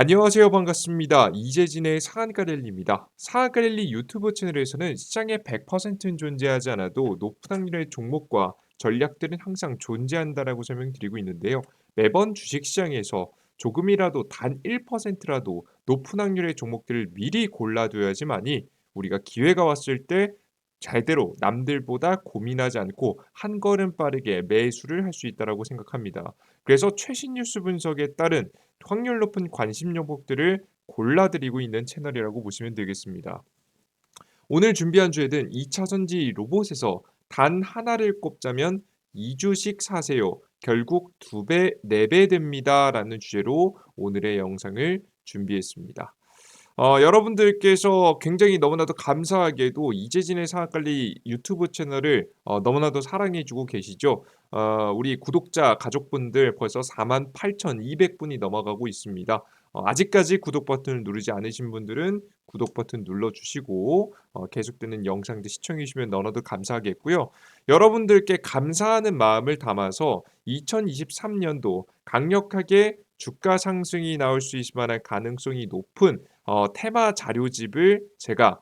안녕하세요. 반갑습니다. 이재진의 상한가 랠리입니다. 상한가 랠리 유튜브 채널에서는 시장에 100%는 존재하지 않아도 높은 확률의 종목과 전략들은 항상 존재한다라고 설명드리고 있는데요. 매번 주식시장에서 조금이라도 단 1%라도 높은 확률의 종목들을 미리 골라둬야지만이 우리가 기회가 왔을 때 제대로 남들보다 고민하지 않고 한 걸음 빠르게 매수를 할 수 있다라고 생각합니다. 그래서 최신 뉴스 분석에 따른 확률 높은 관심 종목들을 골라드리고 있는 채널이라고 보시면 되겠습니다. 오늘 준비한 주제는 2차 전지 로봇에서 단 하나를 꼽자면 2주씩 사세요. 결국 2배, 4배 됩니다라는 주제로 오늘의 영상을 준비했습니다. 여러분들께서 굉장히 너무나도 감사하게도 이재진의 상한관리 유튜브 채널을 너무나도 사랑해주고 계시죠. 우리 구독자 가족분들 벌써 48,200분이 넘어가고 있습니다. 아직까지 구독 버튼을 누르지 않으신 분들은 구독 버튼 눌러주시고 계속되는 영상들 시청해 주시면 너무나도 감사하겠고요. 여러분들께 감사하는 마음을 담아서 2023년도 강력하게 주가 상승이 나올 수 있을 만한 가능성이 높은 테마 자료집을 제가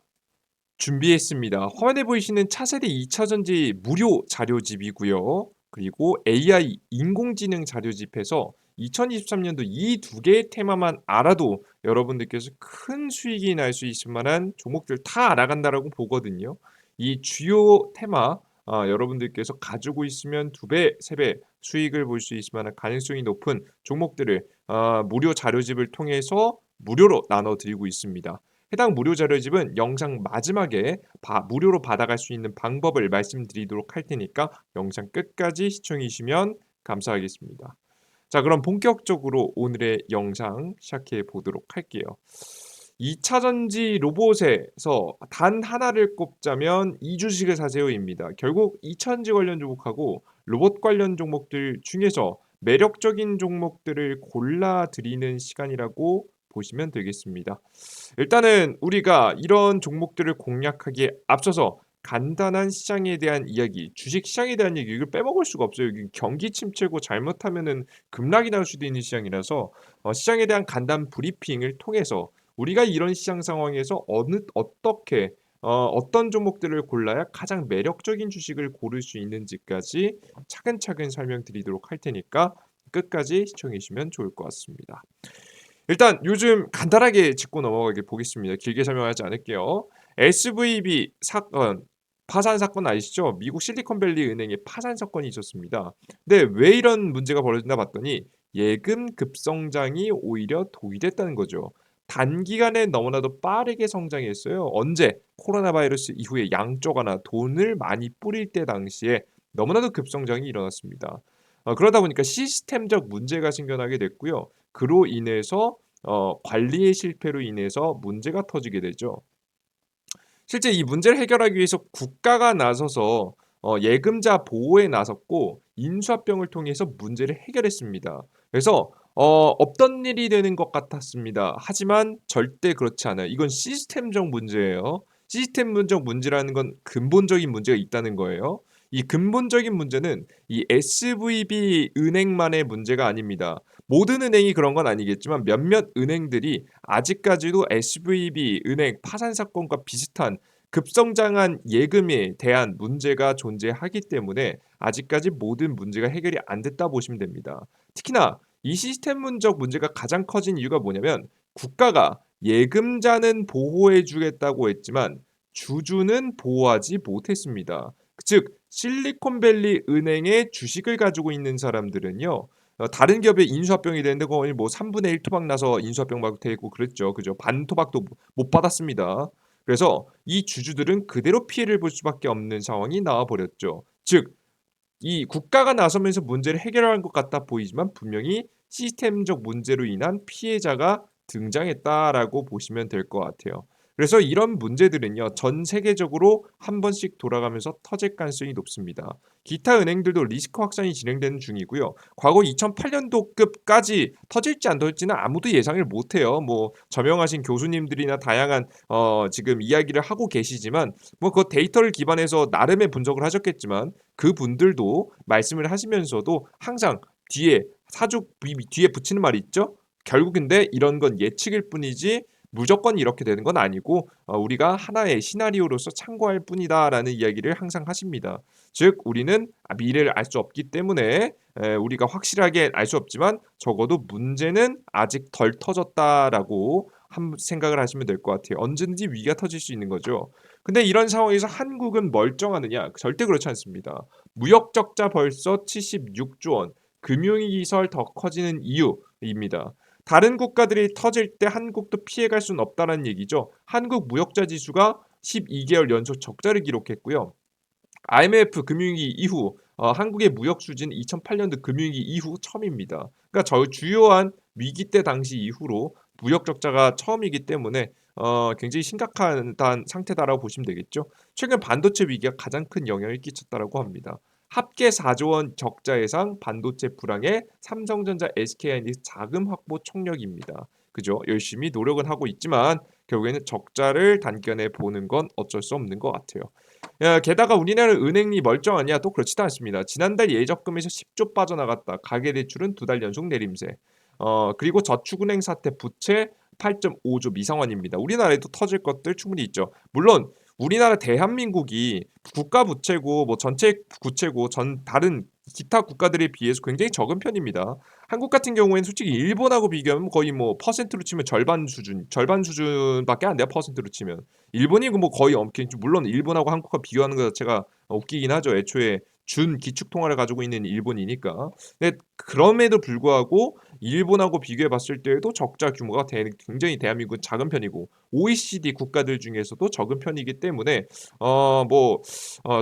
준비했습니다. 화면에 보이시는 차세대 2차전지 무료 자료집이고요. 그리고 AI 인공지능 자료집에서 2023년도 이 두 개의 테마만 알아도 여러분들께서 큰 수익이 날 수 있을 만한 종목들 다 알아간다라고 보거든요. 이 주요 테마 여러분들께서 가지고 있으면 2배, 3배 수익을 볼 수 있을 만한 가능성이 높은 종목들을 무료 자료집을 통해서 무료로 나눠드리고 있습니다. 해당 무료 자료집은 영상 마지막에 무료로 받아갈 수 있는 방법을 말씀드리도록 할 테니까 영상 끝까지 시청해 주시면 감사하겠습니다. 자, 그럼 본격적으로 오늘의 영상 시작해 보도록 할게요. 2차 전지 로봇에서 단 하나를 꼽자면 2주식을 사세요입니다. 결국 2차 전지 관련 종목하고 로봇 관련 종목들 중에서 매력적인 종목들을 골라 드리는 시간이라고 보시면 되겠습니다. 일단은 우리가 이런 종목들을 공략하기에 앞서서 간단한 시장에 대한 이야기, 주식 시장에 대한 얘기 이걸 빼먹을 수가 없어요. 여기 경기 침체고 잘못하면은 급락이 날 수도 있는 시장이라서 시장에 대한 간단 브리핑을 통해서 우리가 이런 시장 상황에서 어떻게 어떤 종목들을 골라야 가장 매력적인 주식을 고를 수 있는지까지 차근차근 설명드리도록 할 테니까 끝까지 시청해 주시면 좋을 것 같습니다. 일단 요즘 간단하게 짚고 넘어가게 보겠습니다. 길게 설명하지 않을게요. SVB 사건 파산 사건 아시죠? 미국 실리콘밸리 은행의 파산 사건이 있었습니다. 근데 왜 이런 문제가 벌어졌나 봤더니 예금 급성장이 오히려 독이 됐다는 거죠. 단기간에 너무나도 빠르게 성장했어요. 언제? 코로나 바이러스 이후에 양쪽 하나 돈을 많이 뿌릴 때 당시에 너무나도 급성장이 일어났습니다. 그러다 보니까 시스템적 문제가 생겨나게 됐고요. 그로 인해서 관리의 실패로 인해서 문제가 터지게 되죠. 실제 이 문제를 해결하기 위해서 국가가 나서서 예금자 보호에 나섰고 인수합병을 통해서 문제를 해결했습니다. 그래서 없던 일이 되는 것 같았습니다. 하지만 절대 그렇지 않아요. 이건 시스템적 문제예요. 시스템적 문제라는 건 근본적인 문제가 있다는 거예요. 이 근본적인 문제는 이 SVB 은행만의 문제가 아닙니다. 모든 은행이 그런 건 아니겠지만 몇몇 은행들이 아직까지도 SVB 은행 파산 사건과 비슷한 급성장한 예금에 대한 문제가 존재하기 때문에 아직까지 모든 문제가 해결이 안 됐다 보시면 됩니다. 특히나 이 시스템문적 문제가 가장 커진 이유가 뭐냐면 국가가 예금자는 보호해 주겠다고 했지만 주주는 보호하지 못했습니다. 즉 실리콘밸리 은행의 주식을 가지고 있는 사람들은요. 다른 기업의 인수합병이 되는데 거의 뭐 3분의 1 토막 나서 인수합병 막 되고 그랬죠. 그죠? 반 토막도 못 받았습니다. 그래서 이 주주들은 그대로 피해를 볼 수밖에 없는 상황이 나와 버렸죠. 즉 이 국가가 나서면서 문제를 해결한 것 같아 보이지만 분명히 시스템적 문제로 인한 피해자가 등장했다라고 보시면 될 것 같아요. 그래서 이런 문제들은요, 전 세계적으로 한 번씩 돌아가면서 터질 가능성이 높습니다. 기타 은행들도 리스크 확산이 진행되는 중이고요. 과거 2008년도급까지 터질지 안 터질지는 아무도 예상을 못해요. 뭐 저명하신 교수님들이나 다양한 지금 이야기를 하고 계시지만 뭐 그 데이터를 기반해서 나름의 분석을 하셨겠지만 그분들도 말씀을 하시면서도 항상 뒤에 뒤에 붙이는 말이 있죠. 결국 근데 이런 건 예측일 뿐이지 무조건 이렇게 되는 건 아니고 우리가 하나의 시나리오로서 참고할 뿐이다라는 이야기를 항상 하십니다. 즉 우리는 미래를 알 수 없기 때문에 우리가 확실하게 알 수 없지만 적어도 문제는 아직 덜 터졌다라고 생각을 하시면 될 것 같아요. 언제든지 위기가 터질 수 있는 거죠. 근데 이런 상황에서 한국은 멀쩡하느냐? 절대 그렇지 않습니다. 무역 적자 벌써 76조 원, 금융위기 설 더 커지는 이유입니다. 다른 국가들이 터질 때 한국도 피해갈 수는 없다는 얘기죠. 한국 무역자 지수가 12개월 연속 적자를 기록했고요. IMF 금융위기 이후 한국의 무역 수준 2008년도 금융위기 이후 처음입니다. 그러니까 저 주요한 위기 때 당시 이후로 무역 적자가 처음이기 때문에 굉장히 심각한 상태다라고 보시면 되겠죠. 최근 반도체 위기가 가장 큰 영향을 끼쳤다라고 합니다. 합계 4조 원 적자 예상, 반도체 불황에 삼성전자, SK하이닉스 자금 확보 총력입니다. 그죠? 열심히 노력은 하고 있지만 결국에는 적자를 단기간에 보는 건 어쩔 수 없는 것 같아요. 게다가 우리나라 은행이 멀쩡하냐? 또 그렇지도 않습니다. 지난달 예적금에서 10조 빠져나갔다. 가계대출은 2달 연속 내림세. 그리고 저축은행 사태 부채 8.5조 미상환입니다. 우리나라에도 터질 것들 충분히 있죠. 물론 우리나라 대한민국이 국가 부채고 뭐 전체 부채고 다른 기타 국가들에 비해서 굉장히 적은 편입니다. 한국 같은 경우에는 솔직히 일본하고 비교하면 거의 뭐 퍼센트로 치면 절반 수준밖에 안 돼요. 퍼센트로 치면 일본이 뭐 거의 물론 일본하고 한국과 비교하는 것 자체가 웃기긴 하죠. 애초에 준 기축통화를 가지고 있는 일본이니까. 근데 그럼에도 불구하고 일본하고 비교해 봤을 때에도 적자 규모가 굉장히 대한민국은 작은 편이고 OECD 국가들 중에서도 적은 편이기 때문에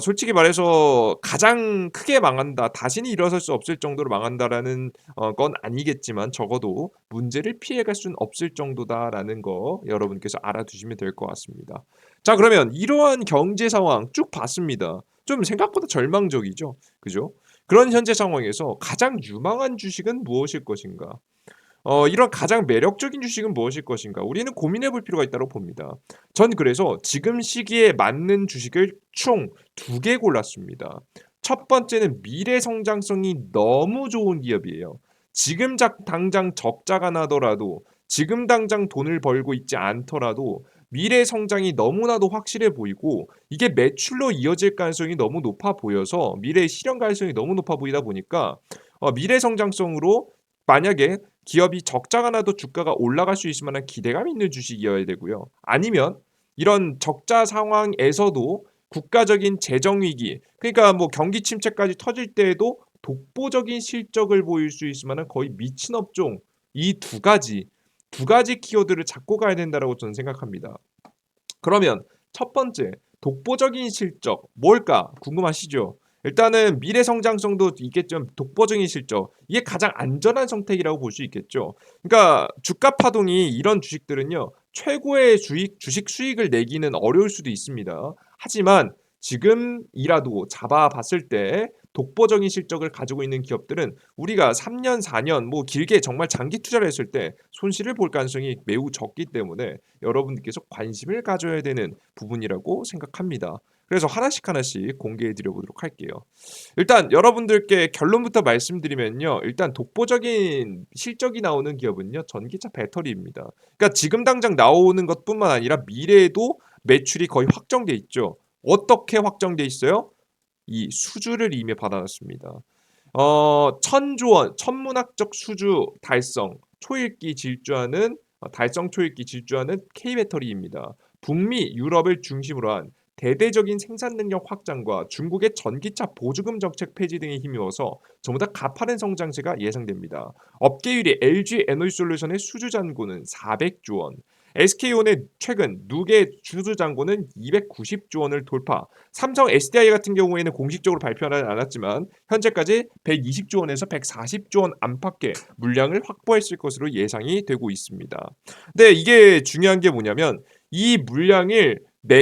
솔직히 말해서 가장 크게 망한다, 다시는 일어설 수 없을 정도로 망한다라는 건 아니겠지만 적어도 문제를 피해갈 수는 없을 정도다라는 거 여러분께서 알아두시면 될 것 같습니다. 자, 그러면 이러한 경제 상황 쭉 봤습니다. 좀 생각보다 절망적이죠. 그죠? 그런 현재 상황에서 가장 유망한 주식은 무엇일 것인가? 이런 가장 매력적인 주식은 무엇일 것인가? 우리는 고민해 볼 필요가 있다고 봅니다. 전 그래서 지금 시기에 맞는 주식을 총 2개 골랐습니다. 첫 번째는 미래 성장성이 너무 좋은 기업이에요. 지금 당장 적자가 나더라도 지금 당장 돈을 벌고 있지 않더라도 미래 성장이 너무나도 확실해 보이고 이게 매출로 이어질 가능성이 너무 높아 보여서 미래의 실현 가능성이 너무 높아 보이다 보니까 미래 성장성으로 만약에 기업이 적자가 나도 주가가 올라갈 수 있을 만한 기대감 있는 주식이어야 되고요. 아니면 이런 적자 상황에서도 국가적인 재정 위기, 그러니까 뭐 경기 침체까지 터질 때에도 독보적인 실적을 보일 수 있을 만한 거의 미친 업종, 이 두 가지 키워드를 잡고 가야 된다라고 저는 생각합니다. 그러면 첫 번째, 독보적인 실적 뭘까 궁금하시죠? 일단은 미래 성장성도 있겠지만 독보적인 실적, 이게 가장 안전한 선택이라고 볼 수 있겠죠. 그러니까 주가 파동이 이런 주식들은요, 최고의 주식 수익을 내기는 어려울 수도 있습니다. 하지만 지금이라도 잡아봤을 때 독보적인 실적을 가지고 있는 기업들은 우리가 3년, 4년 뭐 길게 정말 장기 투자를 했을 때 손실을 볼 가능성이 매우 적기 때문에 여러분들께서 관심을 가져야 되는 부분이라고 생각합니다. 그래서 하나씩 공개해 드려 보도록 할게요. 일단 여러분들께 결론부터 말씀드리면요. 일단 독보적인 실적이 나오는 기업은요. 전기차 배터리입니다. 그러니까 지금 당장 나오는 것뿐만 아니라 미래에도 매출이 거의 확정돼 있죠. 어떻게 확정돼 있어요? 이 수주를 이미 받아놨습니다. 천조 원, 천문학적 수주 달성 초읽기 질주하는 K배터리입니다. 북미, 유럽을 중심으로 한 대대적인 생산 능력 확장과 중국의 전기차 보조금 정책 폐지 등에 힘입어서 전부 다 가파른 성장세가 예상됩니다. 업계율이 LG 에너지솔루션의 수주 잔고는 400조 원, SK온의 최근 누계 수주 잔고는 290조 원을 돌파. 삼성 SDI 같은 경우에는 공식적으로 발표하지 않았지만 현재까지 120조 원에서 140조 원 안팎의 물량을 확보했을 것으로 예상이 되고 있습니다. 근데 이게 중요한 게 뭐냐면 이 물량을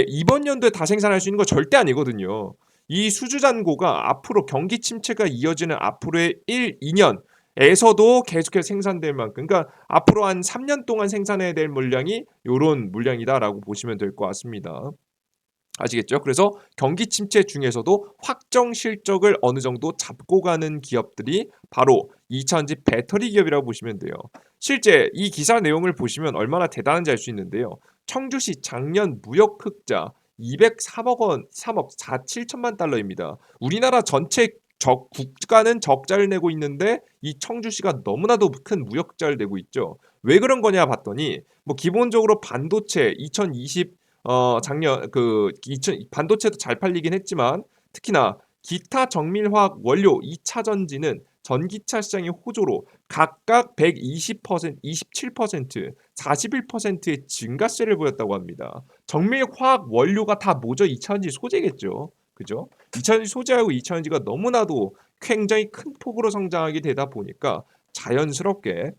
이번 연도에 다 생산할 수 있는 거 절대 아니거든요. 이 수주 잔고가 앞으로 경기 침체가 이어지는 앞으로의 1, 2년에서도 계속해서 생산될 만큼, 그러니까 앞으로 한 3년 동안 생산해야 될 물량이 요런 물량이다라고 보시면 될 것 같습니다. 아시겠죠? 그래서 경기 침체 중에서도 확정 실적을 어느 정도 잡고 가는 기업들이 바로 2차전지 배터리 기업이라고 보시면 돼요. 실제 이 기사 내용을 보시면 얼마나 대단한지 알 수 있는데요. 청주시 작년 무역 흑자 203억 원, 3억 4, 7천만 달러입니다. 우리나라 전체 국가는 적자를 내고 있는데 이 청주시가 너무나도 큰 무역자를 내고 있죠. 왜 그런 거냐 봤더니 뭐 기본적으로 반도체 2020 작년 그 2000 반도체도 잘 팔리긴 했지만 특히나 기타 정밀화학 원료 2차 전지는 전기차 시장의 호조로 각각 120%, 27%, 41%의 증가세를 보였다고 합니다. 정밀화학 원료가 다 뭐죠? 2차 전지 소재겠죠. 그죠? 2차 전지 소재하고 2차 전지가 너무나도 굉장히 큰 폭으로 성장하게 되다 보니까 자연스럽게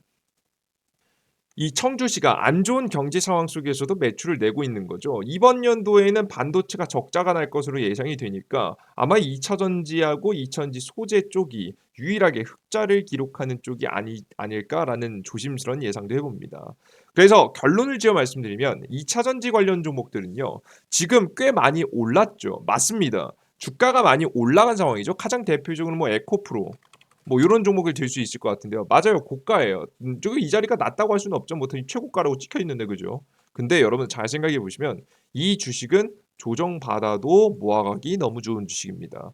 이 청주시가 안 좋은 경제 상황 속에서도 매출을 내고 있는 거죠. 이번 연도에는 반도체가 적자가 날 것으로 예상이 되니까 아마 2차 전지하고 2차 전지 소재 쪽이 유일하게 흑자를 기록하는 쪽이 아닐까라는 조심스러운 예상도 해봅니다. 그래서 결론을 지어 말씀드리면 2차 전지 관련 종목들은요. 지금 꽤 많이 올랐죠. 맞습니다. 주가가 많이 올라간 상황이죠. 가장 대표적으로 뭐 에코프로 뭐 요런 종목을 들 수 있을 것 같은데요. 맞아요. 고가예요. 저기 이 자리가 낮다고 할 수는 없죠. 뭐 최고가라고 찍혀 있는데 그죠? 근데 여러분 잘 생각해 보시면 이 주식은 조정받아도 모아가기 너무 좋은 주식입니다.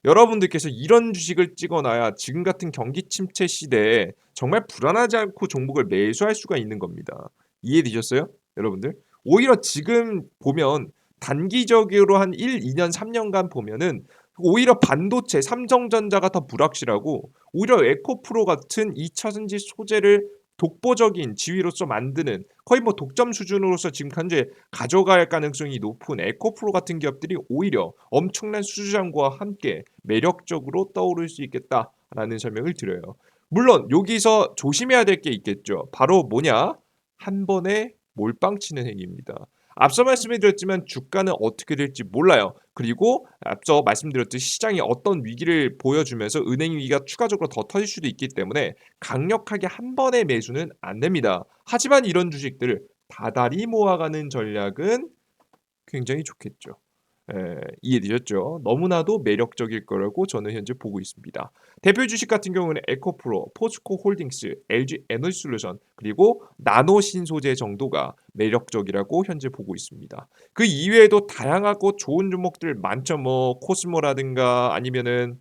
여러분들께서 이런 주식을 찍어놔야 지금 같은 경기 침체 시대에 정말 불안하지 않고 종목을 매수할 수가 있는 겁니다. 이해되셨어요? 여러분들? 오히려 지금 보면 단기적으로 한 1, 2년, 3년간 보면은 오히려 반도체, 삼성전자가 더 불확실하고 오히려 에코프로 같은 2차전지 소재를 독보적인 지위로서 만드는 거의 뭐 독점 수준으로서 지금 현재 가져갈 가능성이 높은 에코프로 같은 기업들이 오히려 엄청난 수주장과 함께 매력적으로 떠오를 수 있겠다라는 설명을 드려요. 물론 여기서 조심해야 될 게 있겠죠. 바로 뭐냐? 한 번에 몰빵 치는 행위입니다. 앞서 말씀드렸지만 주가는 어떻게 될지 몰라요. 그리고 앞서 말씀드렸듯이 시장이 어떤 위기를 보여주면서 은행 위기가 추가적으로 더 터질 수도 있기 때문에 강력하게 한 번의 매수는 안 됩니다. 하지만 이런 주식들을 다달이 모아가는 전략은 굉장히 좋겠죠. 이해되셨죠? 너무나도 매력적일 거라고 저는 현재 보고 있습니다. 대표 주식 같은 경우는 에코프로, 포스코 홀딩스, LG 에너지솔루션 그리고 나노신소재 정도가 매력적이라고 현재 보고 있습니다. 그 이외에도 다양하고 좋은 종목들 많죠. 뭐 코스모라든가 아니면은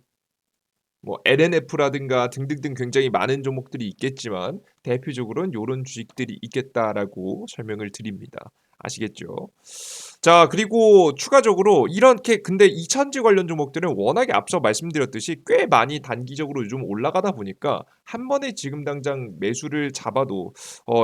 뭐 LNF라든가 등등등 굉장히 많은 종목들이 있겠지만 대표적으로는 요런 주식들이 있겠다라고 설명을 드립니다. 아시겠죠? 자, 그리고 추가적으로 이렇게 근데 이천지 관련 종목들은 워낙에 앞서 말씀드렸듯이 꽤 많이 단기적으로 요즘 올라가다 보니까 한 번에 지금 당장 매수를 잡아도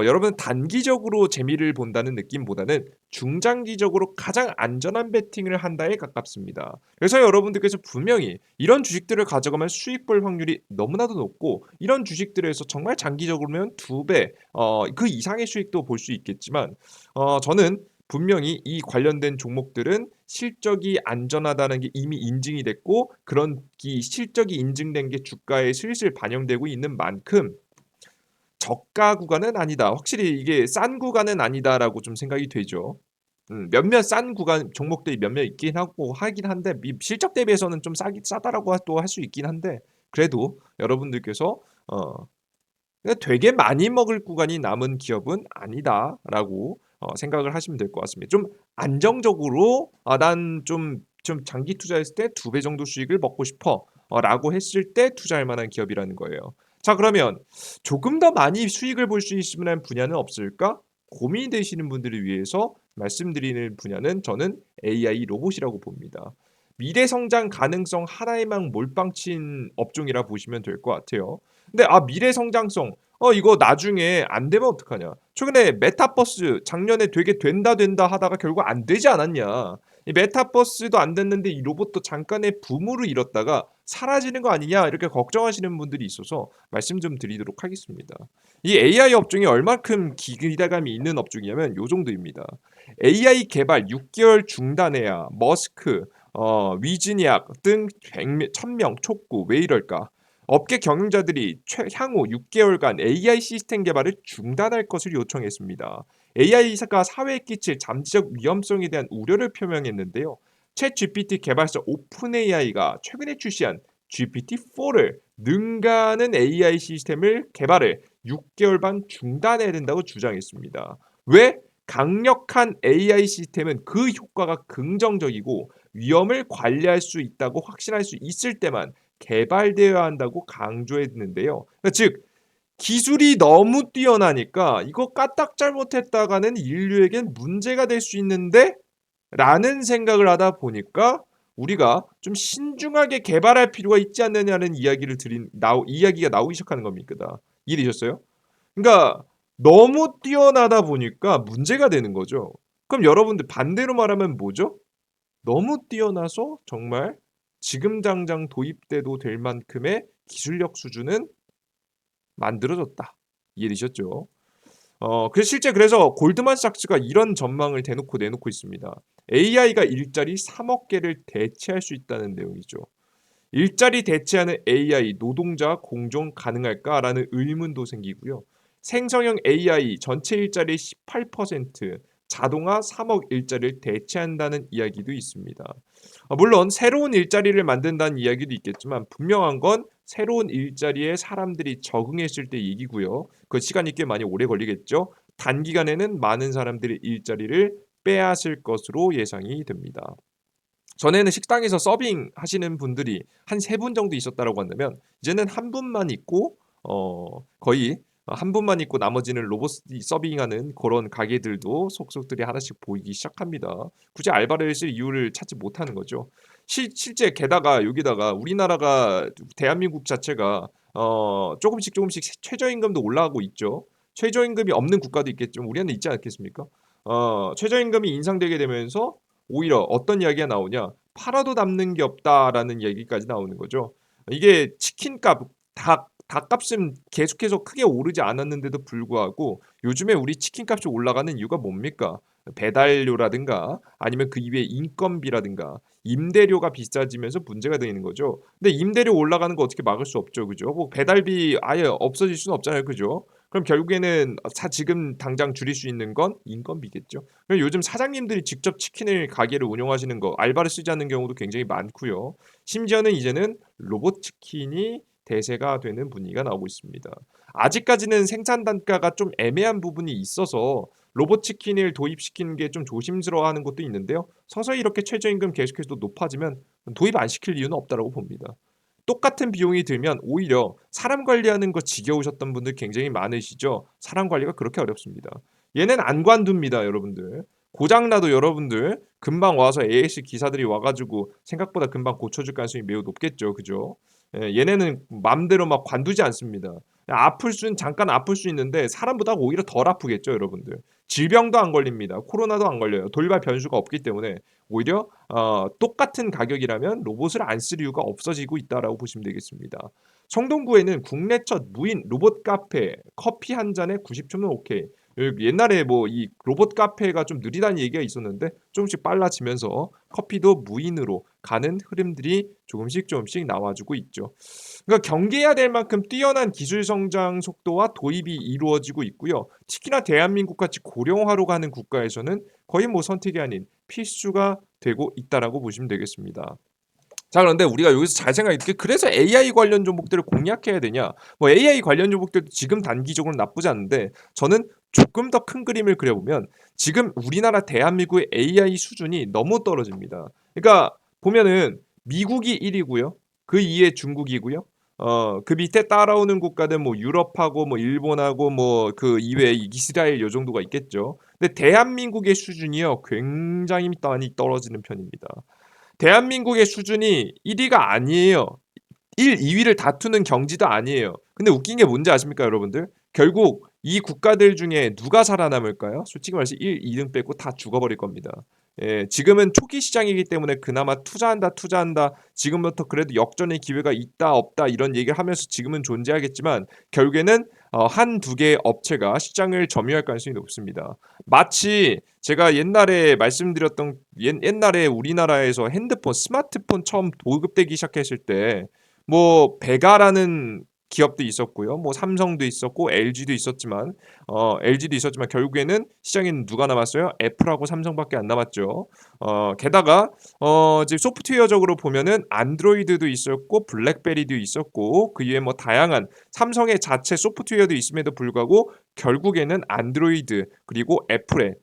여러분 단기적으로 재미를 본다는 느낌보다는 중장기적으로 가장 안전한 베팅을 한다에 가깝습니다. 그래서 여러분들께서 분명히 이런 주식들을 가져가면 수익 볼 확률이 너무나도 높고 이런 주식들에서 정말 장기적으로면 두 배, 그 이상의 수익도 볼 수 있겠지만 저는 분명히 이 관련된 종목들은 실적이 안전하다는 게 이미 인증이 됐고 그런 이 실적이 인증된 게 주가에 슬슬 반영되고 있는 만큼 저가 구간은 아니다. 확실히 이게 싼 구간은 아니다라고 좀 생각이 되죠. 몇몇 싼 구간 종목들이 몇몇 있긴 하고 하긴 한데 실적 대비해서는 좀 싸다라고 또 할 수 있긴 한데 그래도 여러분들께서 되게 많이 먹을 구간이 남은 기업은 아니다라고 생각을 하시면 될 것 같습니다. 좀 안정적으로 난 좀 장기 투자했을 때 2배 정도 수익을 먹고 싶어 라고 했을 때 투자할 만한 기업이라는 거예요. 자, 그러면 조금 더 많이 수익을 볼 수 있을 만한 분야는 없을까? 고민이 되시는 분들을 위해서 말씀드리는 분야는 저는 AI 로봇이라고 봅니다. 미래 성장 가능성 하나에만 몰빵친 업종이라 보시면 될 것 같아요. 근데 미래 성장성 이거 나중에 안 되면 어떡하냐. 최근에 메타버스 작년에 되게 된다 하다가 결국 안 되지 않았냐. 이 메타버스도 안 됐는데 이 로봇도 잠깐의 붐으로 일었다가 사라지는 거 아니냐 이렇게 걱정하시는 분들이 있어서 말씀 좀 드리도록 하겠습니다. 이 AI 업종이 얼만큼 기대감이 있는 업종이냐면 요 정도입니다. AI 개발 6개월 중단해야 머스크, 위즈니악 등 1000명 촉구 왜 이럴까? 업계 경영자들이 향후 6개월간 AI 시스템 개발을 중단할 것을 요청했습니다. AI가 사회에 끼칠 잠재적 위험성에 대한 우려를 표명했는데요. 챗 GPT 개발사 오픈 AI가 최근에 출시한 GPT-4를 능가하는 AI 시스템을 개발을 6개월 반 중단해야 된다고 주장했습니다. 왜? 강력한 AI 시스템은 그 효과가 긍정적이고 위험을 관리할 수 있다고 확신할 수 있을 때만 개발되어야 한다고 강조했는데요. 그러니까 즉 기술이 너무 뛰어나니까 이거 까딱 잘못했다가는 인류에겐 문제가 될 수 있는데 라는 생각을 하다 보니까 우리가 좀 신중하게 개발할 필요가 있지 않느냐는 이야기가 나오기 시작하는 겁니다. 이해되셨어요? 그러니까 너무 뛰어나다 보니까 문제가 되는 거죠. 그럼 여러분들 반대로 말하면 뭐죠? 너무 뛰어나서 정말 지금 당장 도입돼도 될 만큼의 기술력 수준은 만들어졌다. 이해되셨죠? 그래서 골드만삭스가 이런 전망을 대놓고 내놓고 있습니다. AI가 일자리 3억 개를 대체할 수 있다는 내용이죠. 일자리 대체하는 AI 노동자 공존 가능할까라는 의문도 생기고요. 생성형 AI 전체 일자리 18%, 자동화 3억 일자리를 대체한다는 이야기도 있습니다. 물론 새로운 일자리를 만든다는 이야기도 있겠지만 분명한 건 새로운 일자리에 사람들이 적응했을 때 얘기고요. 그 시간이 꽤 많이 오래 걸리겠죠. 단기간에는 많은 사람들의 일자리를 빼앗을 것으로 예상이 됩니다. 전에는 식당에서 서빙 하시는 분들이 한 3분 정도 있었다라고 한다면 이제는 한 분만 있고 거의 한 분만 있고 나머지는 로봇이 서빙하는 그런 가게들도 속속들이 하나씩 보이기 시작합니다. 굳이 알바를 쓸 이유를 찾지 못하는 거죠. 실제 게다가 여기다가 우리나라가 대한민국 자체가 조금씩 최저임금도 올라가고 있죠. 최저임금이 없는 국가도 있겠지만 우리는 있지 않겠습니까? 최저임금이 인상되게 되면서 오히려 어떤 이야기가 나오냐? 팔아도 남는 게 없다라는 얘기까지 나오는 거죠. 이게 치킨값, 닭값은 계속해서 크게 오르지 않았는데도 불구하고 요즘에 우리 치킨값이 올라가는 이유가 뭡니까? 배달료라든가 아니면 그 이외에 인건비라든가 임대료가 비싸지면서 문제가 되는 거죠. 근데 임대료 올라가는 거 어떻게 막을 수 없죠, 그죠? 뭐 배달비 아예 없어질 수는 없잖아요, 그죠? 그럼 결국에는 지금 당장 줄일 수 있는 건 인건비겠죠. 요즘 사장님들이 직접 치킨을 가게를 운영하시는 거 알바를 쓰지 않는 경우도 굉장히 많고요. 심지어는 이제는 로봇 치킨이 대세가 되는 분위기가 나오고 있습니다. 아직까지는 생산 단가가 좀 애매한 부분이 있어서 로봇 치킨을 도입시키는 게 좀 조심스러워하는 것도 있는데요. 서서히 이렇게 최저임금 계속해서 높아지면 도입 안 시킬 이유는 없다라고 봅니다. 똑같은 비용이 들면 오히려 사람 관리하는 거 지겨우셨던 분들 굉장히 많으시죠. 사람 관리가 그렇게 어렵습니다. 얘는 안 관둡니다, 여러분들. 고장나도 여러분들 금방 와서 AS 기사들이 와가지고 생각보다 금방 고쳐줄 가능성이 매우 높겠죠, 그죠? 얘네는 맘대로 막 관두지 않습니다. 아플 수는 잠깐 아플 수 있는데 사람보다 오히려 덜 아프겠죠, 여러분들. 질병도 안 걸립니다. 코로나도 안 걸려요. 돌발 변수가 없기 때문에 오히려 똑같은 가격이라면 로봇을 안 쓸 이유가 없어지고 있다라고 보시면 되겠습니다. 성동구에는 국내 첫 무인 로봇 카페 커피 한 잔에 90초면 오케이. 옛날에 뭐 이 로봇 카페가 좀 느리다는 얘기가 있었는데 조금씩 빨라지면서 커피도 무인으로 가는 흐름들이 조금씩 나와주고 있죠. 그러니까 경계해야 될 만큼 뛰어난 기술 성장 속도와 도입이 이루어지고 있고요. 특히나 대한민국 같이 고령화로 가는 국가에서는 거의 뭐 선택이 아닌 필수가 되고 있다라고 보시면 되겠습니다. 자, 그런데 우리가 여기서 잘 생각해 볼게. 그래서 AI 관련 종목들을 공략해야 되냐? 뭐 AI 관련 종목들도 지금 단기적으로는 나쁘지 않은데 저는 조금 더 큰 그림을 그려보면 지금 우리나라 대한민국의 AI 수준이 너무 떨어집니다. 그러니까 보면은 미국이 1위고요. 그 이에 중국이고요. 그 밑에 따라오는 국가들 뭐 유럽하고 뭐 일본하고 뭐 그 이외에 이스라엘 요 정도가 있겠죠. 근데 대한민국의 수준이요 굉장히 많이 떨어지는 편입니다. 대한민국의 수준이 1위가 아니에요. 1, 2위를 다투는 경지도 아니에요. 근데 웃긴 게 뭔지 아십니까, 여러분들? 결국 이 국가들 중에 누가 살아남을까요? 솔직히 말해서 1, 2등 빼고 다 죽어버릴 겁니다. 예, 지금은 초기 시장이기 때문에 그나마 투자한다. 지금부터 그래도 역전의 기회가 있다, 없다 이런 얘기를 하면서 지금은 존재하겠지만 결국에는 한두 개의 업체가 시장을 점유할 가능성이 높습니다. 마치 제가 옛날에 말씀드렸던 옛날에 우리나라에서 핸드폰, 스마트폰 처음 보급되기 시작했을 때 뭐 베가라는 기업도 있었고요. 뭐 삼성도 있었고 LG도 있었지만 LG도 있었지만 결국에는 시장에는 누가 남았어요? 애플하고 삼성밖에 안 남았죠. 게다가 이제 소프트웨어적으로 보면은 안드로이드도 있었고 블랙베리도 있었고 그 이외에 뭐 다양한 삼성의 자체 소프트웨어도 있음에도 불구하고 결국에는 안드로이드 그리고 애플의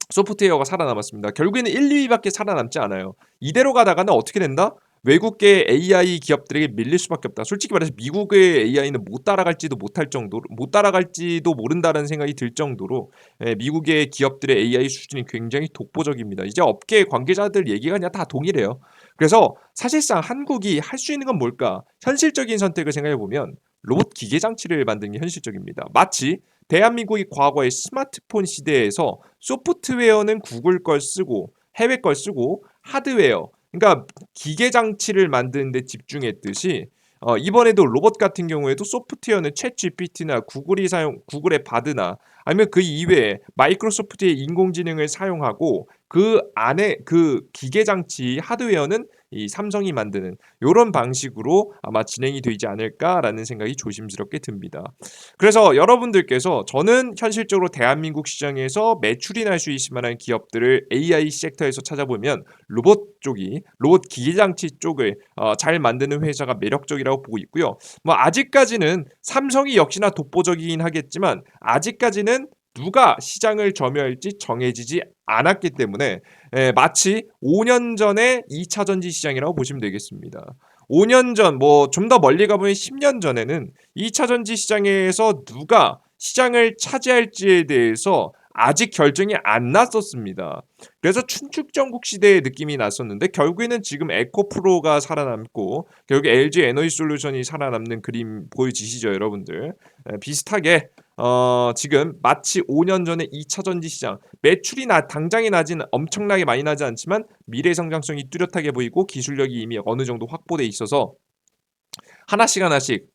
소프트웨어가 살아남았습니다. 결국에는 1, 2위밖에 살아남지 않아요. 이대로 가다가는 어떻게 된다? 외국계 AI 기업들에게 밀릴 수밖에 없다. 솔직히 말해서 미국의 AI는 못 따라갈지도 못할 정도로 못 따라갈지도 모른다는 생각이 들 정도로 미국의 기업들의 AI 수준이 굉장히 독보적입니다. 이제 업계 관계자들 얘기가 그냥 다 동일해요. 그래서 사실상 한국이 할 수 있는 건 뭘까? 현실적인 선택을 생각해 보면 로봇 기계 장치를 만드는 게 현실적입니다. 마치 대한민국이 과거의 스마트폰 시대에서 소프트웨어는 구글 걸 쓰고 해외 걸 쓰고 하드웨어 그러니까 기계 장치를 만드는 데 집중했듯이 이번에도 로봇 같은 경우에도 소프트웨어는 챗GPT나 구글의 바드나 아니면 그 이외에 마이크로소프트의 인공지능을 사용하고 그 안에 그 기계 장치 하드웨어는 이 삼성이 만드는 요런 방식으로 아마 진행이 되지 않을까라는 생각이 조심스럽게 듭니다. 그래서 여러분들께서 저는 현실적으로 대한민국 시장에서 매출이 날 수 있을 만한 기업들을 AI 섹터에서 찾아보면 로봇 기계장치 쪽을 잘 만드는 회사가 매력적이라고 보고 있고요. 뭐 아직까지는 삼성이 역시나 독보적이긴 하겠지만 아직까지는 누가 시장을 점유할지 정해지지 않았기 때문에 마치 5년 전의 2차 전지 시장이라고 보시면 되겠습니다. 5년 전, 뭐 좀 더 멀리 가보면 10년 전에는 2차 전지 시장에서 누가 시장을 차지할지에 대해서 아직 결정이 안 났었습니다. 그래서 춘축전국 시대의 느낌이 났었는데 결국에는 지금 에코프로가 살아남고 결국 LG 에너지 솔루션이 살아남는 그림 보여지시죠, 여러분들? 비슷하게 지금 마치 5년 전에 2차 전지 시장 매출이 당장에 나진 엄청나게 많이 나지 않지만 미래 성장성이 뚜렷하게 보이고 기술력이 이미 어느 정도 확보돼 있어서 하나씩 하나씩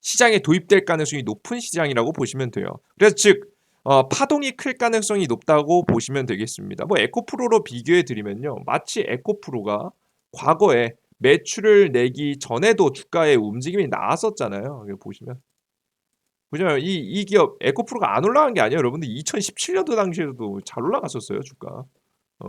시장에 도입될 가능성이 높은 시장이라고 보시면 돼요. 그래서 즉 파동이 클 가능성이 높다고 보시면 되겠습니다. 뭐 에코프로로 비교해 드리면요. 마치 에코프로가 과거에 매출을 내기 전에도 주가의 움직임이 나왔었잖아요. 여기 보시면 이 기업 에코프로가 안 올라간 게 아니에요. 여러분들 2017년도 당시에도 잘 올라갔었어요, 주가.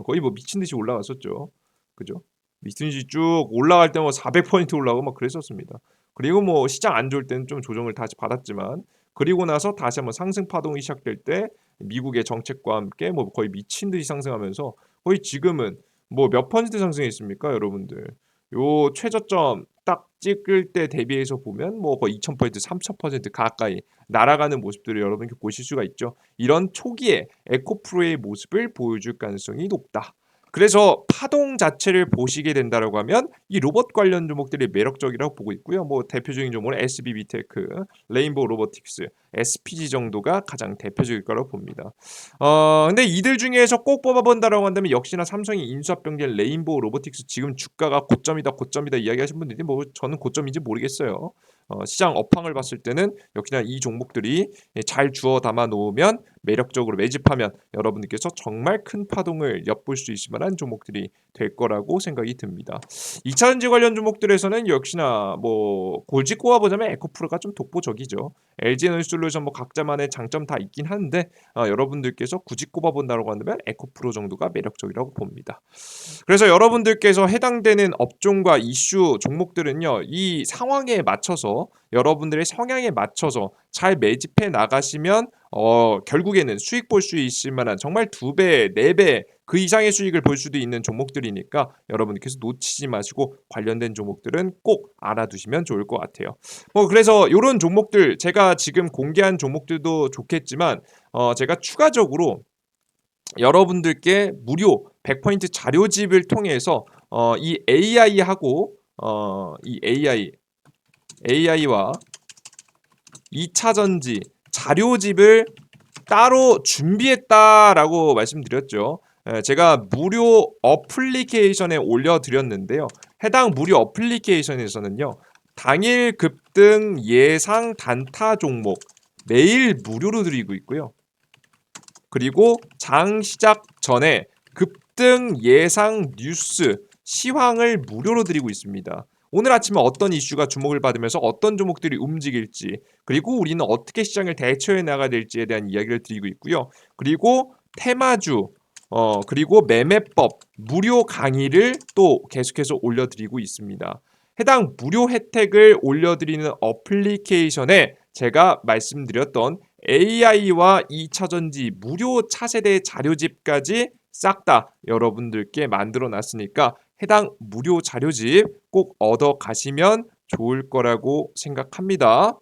거의 뭐 미친 듯이 올라갔었죠. 그죠? 미친 듯이 쭉 올라갈 때마다 400포인트 올라가고 막 그랬었습니다. 그리고 뭐 시장 안 좋을 때는 좀 조정을 다시 받았지만 그리고 나서 다시 한번 상승 파동이 시작될 때 미국의 정책과 함께 뭐 거의 미친 듯이 상승하면서 거의 지금은 뭐 몇 퍼센트 상승했습니까, 여러분들? 요 최저점 딱 찍을 때 대비해서 보면 뭐 거의 2000%, 3000% 가까이 날아가는 모습들을 여러분이 보실 수가 있죠. 이런 초기에 에코프로의 모습을 보여줄 가능성이 높다. 그래서 파동 자체를 보시게 된다라고 하면 이 로봇 관련 종목들이 매력적이라고 보고 있고요. 뭐 대표적인 종목은 SBB테크, 레인보우 로보틱스, SPG 정도가 가장 대표적일 거라고 봅니다. 근데 이들 중에서 꼭 뽑아본다라고 한다면 역시나 삼성이 인수합병된 레인보우 로보틱스 지금 주가가 고점이다 이야기하신 분들이 뭐 저는 고점인지 모르겠어요. 시장 업황을 봤을 때는 역시나 이 종목들이 잘 주워 담아 놓으면 매력적으로 매집하면 여러분들께서 정말 큰 파동을 엿볼 수 있을 만한 종목들이 될 거라고 생각이 듭니다. 2차 전지 관련 종목들에서는 역시나 뭐 골직 꼽아보자면 에코프로가 좀 독보적이죠. LG에너지솔루션 뭐 각자만의 장점 다 있긴 한데 여러분들께서 굳이 꼽아본다고 한다면 에코프로 정도가 매력적이라고 봅니다. 그래서 여러분들께서 해당되는 업종과 이슈 종목들은요. 이 상황에 맞춰서 여러분들의 성향에 맞춰서 잘 매집해 나가시면 결국에는 수익 볼 수 있을 만한 정말 2배, 4배 그 이상의 수익을 볼 수도 있는 종목들이니까 여러분께서 놓치지 마시고 관련된 종목들은 꼭 알아두시면 좋을 것 같아요. 그래서 이런 종목들 제가 지금 공개한 종목들도 좋겠지만 제가 추가적으로 여러분들께 무료 100포인트 자료집을 통해서 이 AI하고 이 AI와 2차 전지 자료집을 따로 준비했다라고 말씀드렸죠. 제가 무료 어플리케이션에 올려드렸는데요. 해당 무료 어플리케이션에서는요. 당일 급등 예상 단타 종목 매일 무료로 드리고 있고요. 그리고 장 시작 전에 급등 예상 뉴스 시황을 무료로 드리고 있습니다. 오늘 아침에 어떤 이슈가 주목을 받으면서 어떤 종목들이 움직일지, 그리고 우리는 어떻게 시장을 대처해 나가야 될지에 대한 이야기를 드리고 있고요. 그리고 테마주, 그리고 매매법 무료 강의를 또 계속해서 올려드리고 있습니다. 해당 무료 혜택을 올려드리는 어플리케이션에 제가 말씀드렸던 AI와 2차전지 무료 차세대 자료집까지 싹 다 여러분들께 만들어 놨으니까 해당 무료 자료집 꼭 얻어 가시면 좋을 거라고 생각합니다.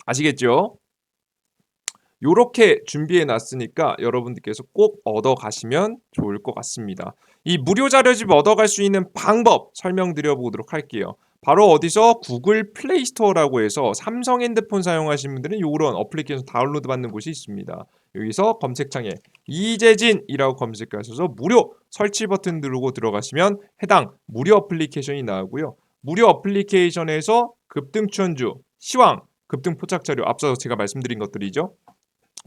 아시겠죠? 요렇게 준비해 놨으니까 여러분들께서 꼭 얻어 가시면 좋을 것 같습니다. 이 무료 자료집 얻어갈 수 있는 방법 설명드려 보도록 할게요. 바로 어디서 구글 플레이 스토어라고 해서 삼성 핸드폰 사용하시는 분들은 요런 어플리케이션 다운로드 받는 곳이 있습니다. 여기서 검색창에 이재진이라고 검색하셔서 무료 설치 버튼 누르고 들어가시면 해당 무료 어플리케이션이 나오고요. 무료 어플리케이션에서 급등 추천주, 시황, 급등 포착 자료 앞서 제가 말씀드린 것들이죠.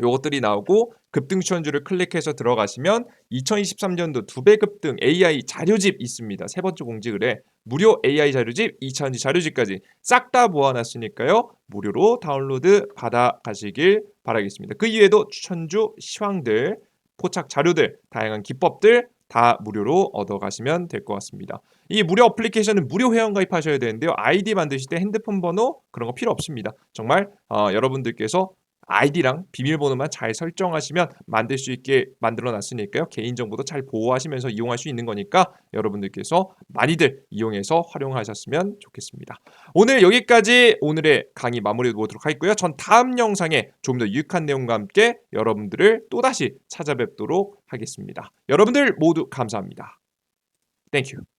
요것들이 나오고 급등 추천주를 클릭해서 들어가시면 2023년도 2배 급등 AI 자료집 있습니다. 세 번째 공지를 해 무료 AI 자료집, 2차전지 자료집까지 싹 다 모아놨으니까요. 무료로 다운로드 받아 가시길 바라겠습니다. 그 이외에도 추천주, 시황들, 포착 자료들, 다양한 기법들 다 무료로 얻어가시면 될 것 같습니다. 이 무료 어플리케이션은 무료 회원 가입하셔야 되는데요. 아이디 만드실 때 핸드폰 번호 그런 거 필요 없습니다. 정말 여러분들께서 아이디랑 비밀번호만 잘 설정하시면 만들 수 있게 만들어 놨으니까요. 개인정보도 잘 보호하시면서 이용할 수 있는 거니까 여러분들께서 많이들 이용해서 활용하셨으면 좋겠습니다. 오늘 여기까지 오늘의 강의 마무리 보도록 하겠고요. 전 다음 영상에 좀 더 유익한 내용과 함께 여러분들을 또다시 찾아뵙도록 하겠습니다. 여러분들 모두 감사합니다. 땡큐.